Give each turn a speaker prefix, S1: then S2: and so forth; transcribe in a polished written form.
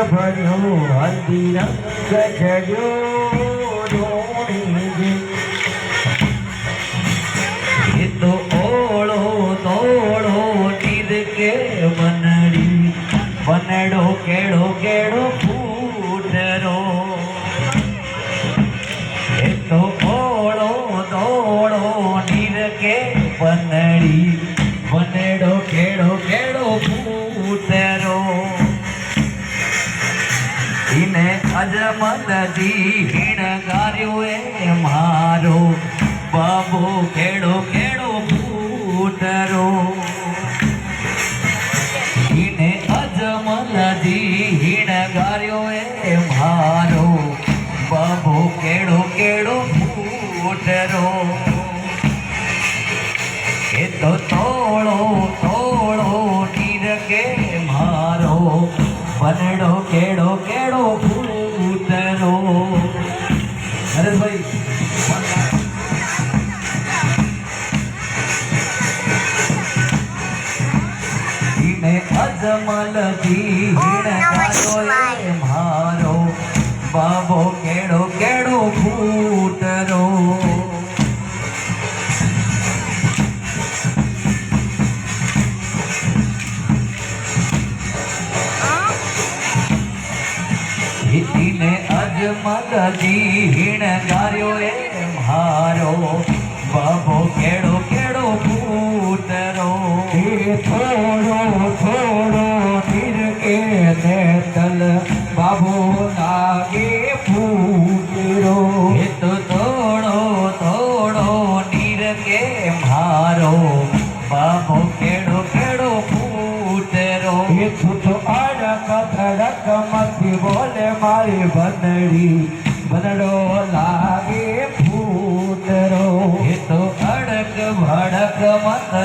S1: ભર્યો હલ્દી રંગ ચડ્યો રોણી એ તો ઓળો તોળો નીર કે બનડી બનડો કેળો કેળો ફૂટરો એ તો ઓળો તોળો નીર કે બનડી બનડો કેળો કેળો ફૂટરો ઇને અજમલજી હિણગાર્યો એ મારો બાબો કેળો કેળો ફૂટરો ઇને અજમલજી હિણગાર્યો એ મારો બાબો કેળો કેળો ફૂટરો એ તો તોળો તોળો નીર કે મારો બનડો કેળો કેળો ફૂટરો નરેશભાઈ ઇને અજમલજી હિણગાર્યો એ મારો બાબો કેળો કેળો ફૂટરો ઇને અજમલજી હિણગાર્યો એ મારો બાબો કેળો કેળો ફૂટરો એ થોડો થોડો નીર કે નેતલ બાબો લાગે ફૂટરો એ તો થોડો થોડો નીર કે મારો બાબો કેળો કેળો ફૂટરો એ તું તો અડક ધડક મથી બોલે મારી બનડી બનડો લાગે ફૂટરો એ તો અડક ભડક મત